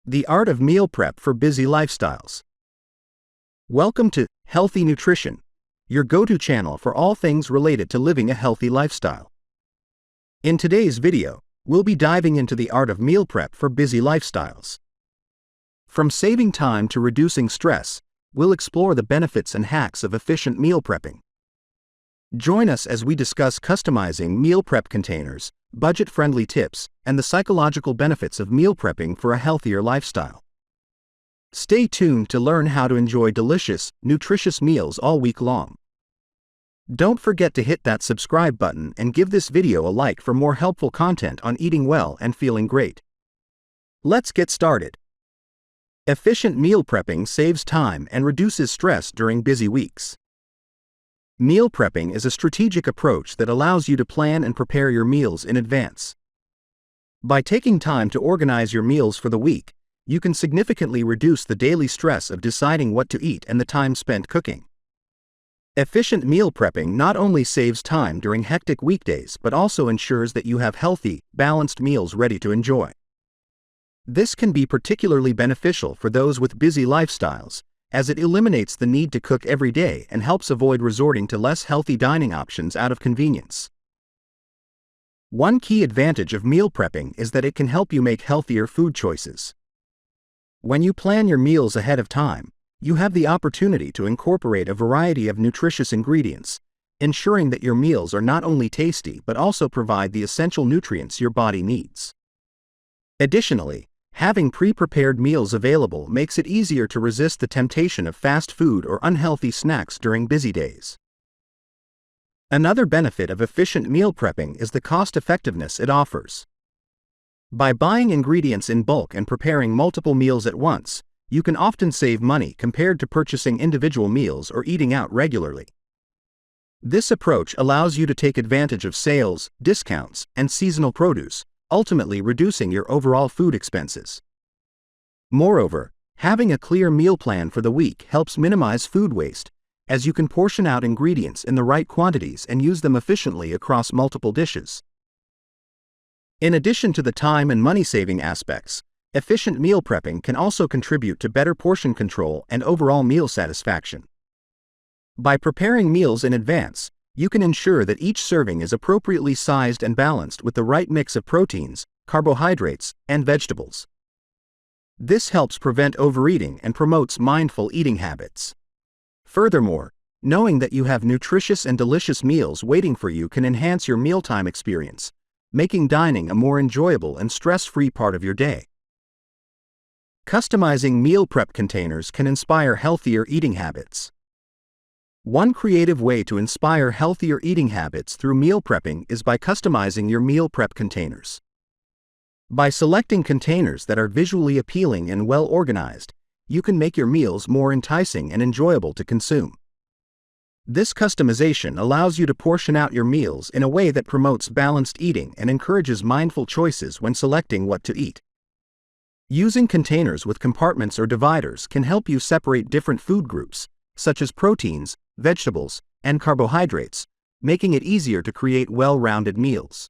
The art of meal prep for busy lifestyles. Welcome to Healthy Nutrition, your go-to channel for all things related to living a healthy lifestyle. In today's video, we'll be diving into the art of meal prep for busy lifestyles. From saving time to reducing stress, we'll explore the benefits and hacks of efficient meal prepping. Join us as we discuss customizing meal prep containers, budget-friendly tips, and the psychological benefits of meal prepping for a healthier lifestyle. Stay tuned to learn how to enjoy delicious, nutritious meals all week long. Don't forget to hit that subscribe button and give this video a like for more helpful content on eating well and feeling great. Let's get started. Efficient meal prepping saves time and reduces stress during busy weeks. Meal prepping is a strategic approach that allows you to plan and prepare your meals in advance. By taking time to organize your meals for the week, you can significantly reduce the daily stress of deciding what to eat and the time spent cooking. Efficient meal prepping not only saves time during hectic weekdays but also ensures that you have healthy, balanced meals ready to enjoy. This can be particularly beneficial for those with busy lifestyles, as it eliminates the need to cook every day and helps avoid resorting to less healthy dining options out of convenience. One key advantage of meal prepping is that it can help you make healthier food choices. When you plan your meals ahead of time, you have the opportunity to incorporate a variety of nutritious ingredients, ensuring that your meals are not only tasty but also provide the essential nutrients your body needs. Additionally, having pre-prepared meals available makes it easier to resist the temptation of fast food or unhealthy snacks during busy days. Another benefit of efficient meal prepping is the cost-effectiveness it offers. By buying ingredients in bulk and preparing multiple meals at once, you can often save money compared to purchasing individual meals or eating out regularly. This approach allows you to take advantage of sales, discounts, and seasonal produce, ultimately reducing your overall food expenses. Moreover, having a clear meal plan for the week helps minimize food waste, as you can portion out ingredients in the right quantities and use them efficiently across multiple dishes. In addition to the time and money-saving aspects, efficient meal prepping can also contribute to better portion control and overall meal satisfaction. By preparing meals in advance, you can ensure that each serving is appropriately sized and balanced with the right mix of proteins, carbohydrates, and vegetables. This helps prevent overeating and promotes mindful eating habits. Furthermore, knowing that you have nutritious and delicious meals waiting for you can enhance your mealtime experience, making dining a more enjoyable and stress-free part of your day. Customizing meal prep containers can inspire healthier eating habits. One creative way to inspire healthier eating habits through meal prepping is by customizing your meal prep containers. By selecting containers that are visually appealing and well organized, you can make your meals more enticing and enjoyable to consume. This customization allows you to portion out your meals in a way that promotes balanced eating and encourages mindful choices when selecting what to eat. Using containers with compartments or dividers can help you separate different food groups, such as proteins, vegetables, and carbohydrates, making it easier to create well-rounded meals.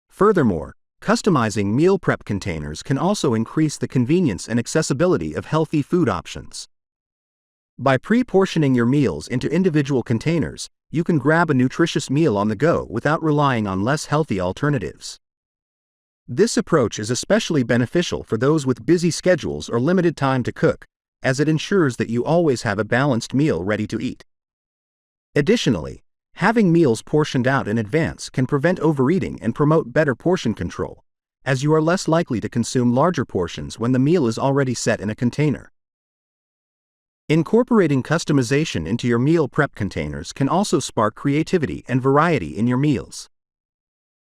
Furthermore, customizing meal prep containers can also increase the convenience and accessibility of healthy food options. By pre-portioning your meals into individual containers, you can grab a nutritious meal on the go without relying on less healthy alternatives. This approach is especially beneficial for those with busy schedules or limited time to cook, as it ensures that you always have a balanced meal ready to eat. Additionally, having meals portioned out in advance can prevent overeating and promote better portion control, as you are less likely to consume larger portions when the meal is already set in a container. Incorporating customization into your meal prep containers can also spark creativity and variety in your meals.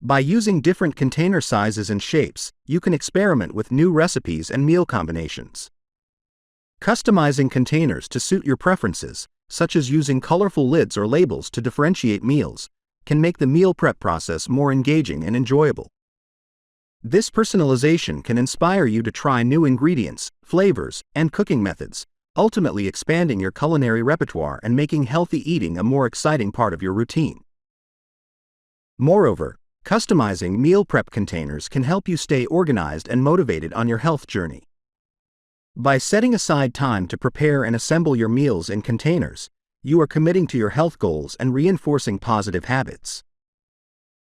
By using different container sizes and shapes, you can experiment with new recipes and meal combinations. Customizing containers to suit your preferences, such as using colorful lids or labels to differentiate meals, can make the meal prep process more engaging and enjoyable. This personalization can inspire you to try new ingredients, flavors, and cooking methods, ultimately expanding your culinary repertoire and making healthy eating a more exciting part of your routine. Moreover, Customizing meal prep containers can help you stay organized and motivated on your health journey. By setting aside time to prepare and assemble your meals in containers, you are committing to your health goals and reinforcing positive habits.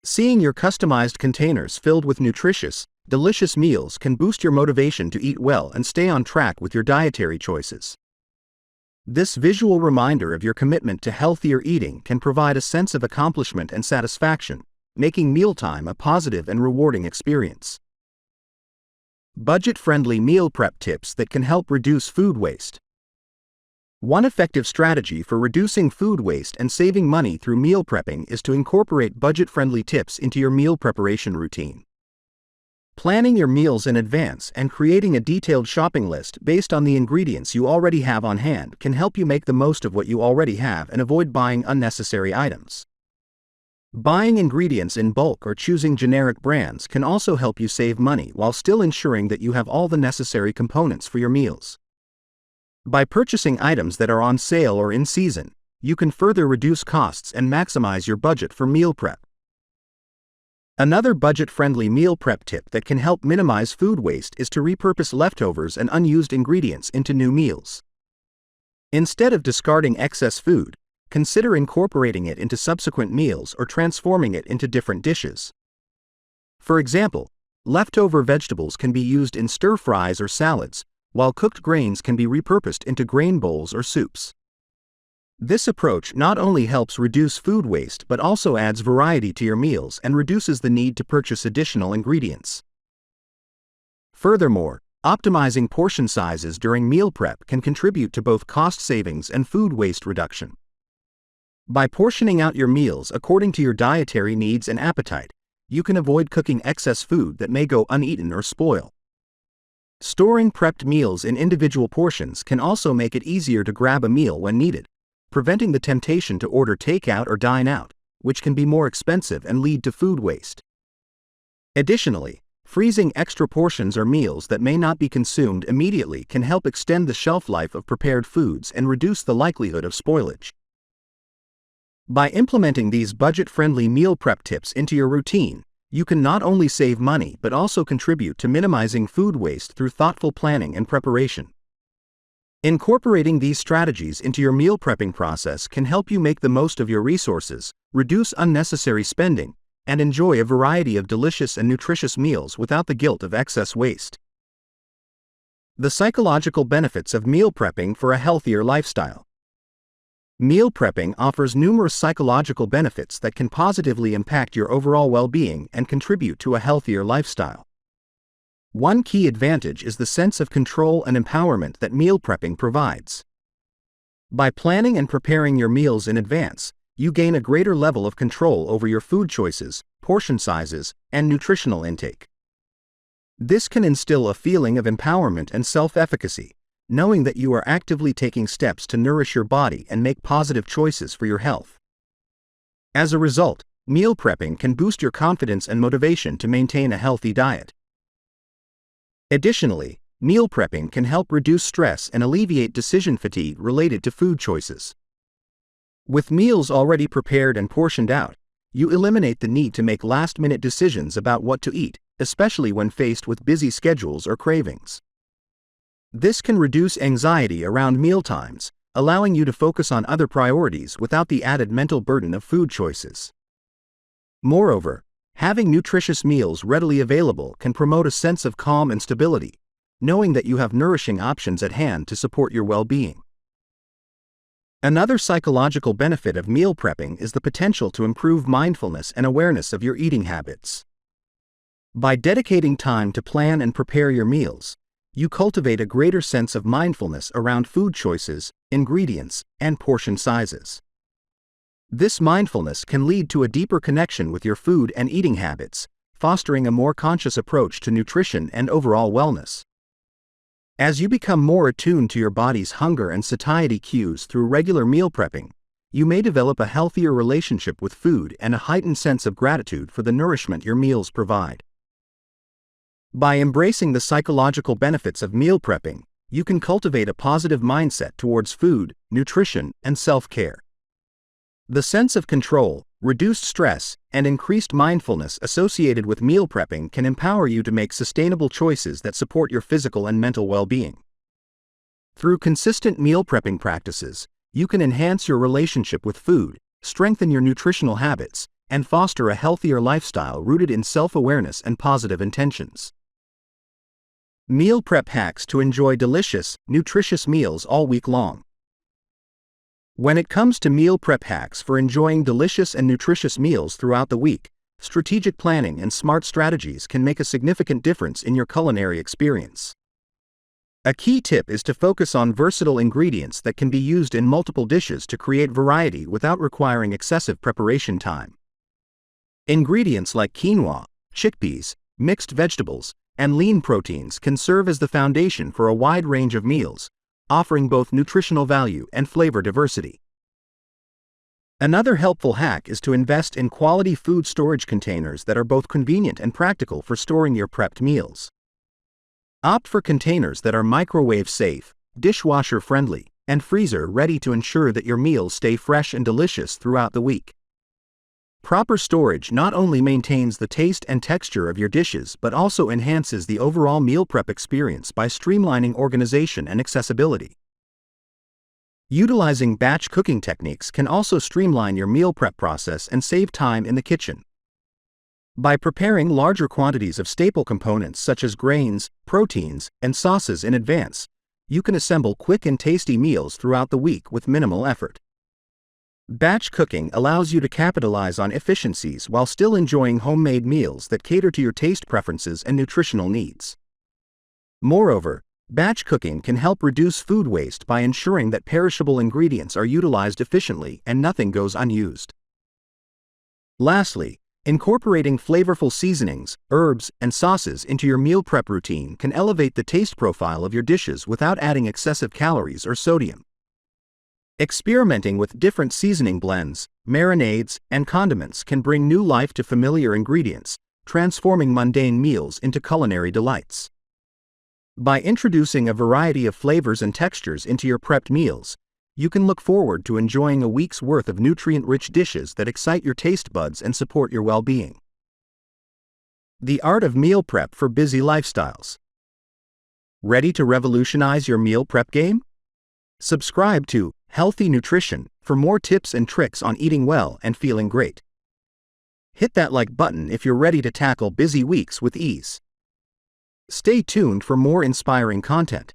Seeing your customized containers filled with nutritious, delicious meals can boost your motivation to eat well and stay on track with your dietary choices. This visual reminder of your commitment to healthier eating can provide a sense of accomplishment and satisfaction, making mealtime a positive and rewarding experience. Budget-friendly meal prep tips that can help reduce food waste. One effective strategy for reducing food waste and saving money through meal prepping is to incorporate budget-friendly tips into your meal preparation routine. Planning your meals in advance and creating a detailed shopping list based on the ingredients you already have on hand can help you make the most of what you already have and avoid buying unnecessary items. Buying ingredients in bulk or choosing generic brands can also help you save money while still ensuring that you have all the necessary components for your meals. By purchasing items that are on sale or in season, you can further reduce costs and maximize your budget for meal prep. Another budget-friendly meal prep tip that can help minimize food waste is to repurpose leftovers and unused ingredients into new meals. Instead of discarding excess food, consider incorporating it into subsequent meals or transforming it into different dishes. For example, leftover vegetables can be used in stir-fries or salads, while cooked grains can be repurposed into grain bowls or soups. This approach not only helps reduce food waste but also adds variety to your meals and reduces the need to purchase additional ingredients. Furthermore, optimizing portion sizes during meal prep can contribute to both cost savings and food waste reduction. By portioning out your meals according to your dietary needs and appetite, you can avoid cooking excess food that may go uneaten or spoil. Storing prepped meals in individual portions can also make it easier to grab a meal when needed, preventing the temptation to order takeout or dine out, which can be more expensive and lead to food waste. Additionally, freezing extra portions or meals that may not be consumed immediately can help extend the shelf life of prepared foods and reduce the likelihood of spoilage. By implementing these budget-friendly meal prep tips into your routine, you can not only save money but also contribute to minimizing food waste through thoughtful planning and preparation. Incorporating these strategies into your meal prepping process can help you make the most of your resources, reduce unnecessary spending, and enjoy a variety of delicious and nutritious meals without the guilt of excess waste. The psychological benefits of meal prepping for a healthier lifestyle. Meal prepping offers numerous psychological benefits that can positively impact your overall well-being and contribute to a healthier lifestyle. One key advantage is the sense of control and empowerment that meal prepping provides. By planning and preparing your meals in advance, you gain a greater level of control over your food choices, portion sizes, and nutritional intake. This can instill a feeling of empowerment and self-efficacy, knowing that you are actively taking steps to nourish your body and make positive choices for your health. As a result, meal prepping can boost your confidence and motivation to maintain a healthy diet. Additionally, meal prepping can help reduce stress and alleviate decision fatigue related to food choices. With meals already prepared and portioned out, you eliminate the need to make last-minute decisions about what to eat, especially when faced with busy schedules or cravings. This can reduce anxiety around mealtimes, allowing you to focus on other priorities without the added mental burden of food choices. Moreover, having nutritious meals readily available can promote a sense of calm and stability, knowing that you have nourishing options at hand to support your well-being. Another psychological benefit of meal prepping is the potential to improve mindfulness and awareness of your eating habits. By dedicating time to plan and prepare your meals, you cultivate a greater sense of mindfulness around food choices, ingredients, and portion sizes. This mindfulness can lead to a deeper connection with your food and eating habits, fostering a more conscious approach to nutrition and overall wellness. As you become more attuned to your body's hunger and satiety cues through regular meal prepping, you may develop a healthier relationship with food and a heightened sense of gratitude for the nourishment your meals provide. By embracing the psychological benefits of meal prepping, you can cultivate a positive mindset towards food, nutrition, and self-care. The sense of control, reduced stress, and increased mindfulness associated with meal prepping can empower you to make sustainable choices that support your physical and mental well-being. Through consistent meal prepping practices, you can enhance your relationship with food, strengthen your nutritional habits, and foster a healthier lifestyle rooted in self-awareness and positive intentions. Meal prep hacks to enjoy delicious, nutritious meals all week long. When it comes to meal prep hacks for enjoying delicious and nutritious meals throughout the week, strategic planning and smart strategies can make a significant difference in your culinary experience. A key tip is to focus on versatile ingredients that can be used in multiple dishes to create variety without requiring excessive preparation time. Ingredients like quinoa, chickpeas, mixed vegetables, and lean proteins can serve as the foundation for a wide range of meals, offering both nutritional value and flavor diversity. Another helpful hack is to invest in quality food storage containers that are both convenient and practical for storing your prepped meals. Opt for containers that are microwave safe, dishwasher friendly, and freezer ready to ensure that your meals stay fresh and delicious throughout the week. Proper storage not only maintains the taste and texture of your dishes but also enhances the overall meal prep experience by streamlining organization and accessibility. Utilizing batch cooking techniques can also streamline your meal prep process and save time in the kitchen. By preparing larger quantities of staple components such as grains, proteins, and sauces in advance, you can assemble quick and tasty meals throughout the week with minimal effort. Batch cooking allows you to capitalize on efficiencies while still enjoying homemade meals that cater to your taste preferences and nutritional needs. Moreover, batch cooking can help reduce food waste by ensuring that perishable ingredients are utilized efficiently and nothing goes unused. Lastly, incorporating flavorful seasonings, herbs, and sauces into your meal prep routine can elevate the taste profile of your dishes without adding excessive calories or sodium. Experimenting with different seasoning blends, marinades, and condiments can bring new life to familiar ingredients, transforming mundane meals into culinary delights. By introducing a variety of flavors and textures into your prepped meals, you can look forward to enjoying a week's worth of nutrient-rich dishes that excite your taste buds and support your well-being. The art of meal prep for busy lifestyles. Ready to revolutionize your meal prep game? Subscribe to Healthy Nutrition for more tips and tricks on eating well and feeling great. Hit that like button if you're ready to tackle busy weeks with ease. Stay tuned for more inspiring content.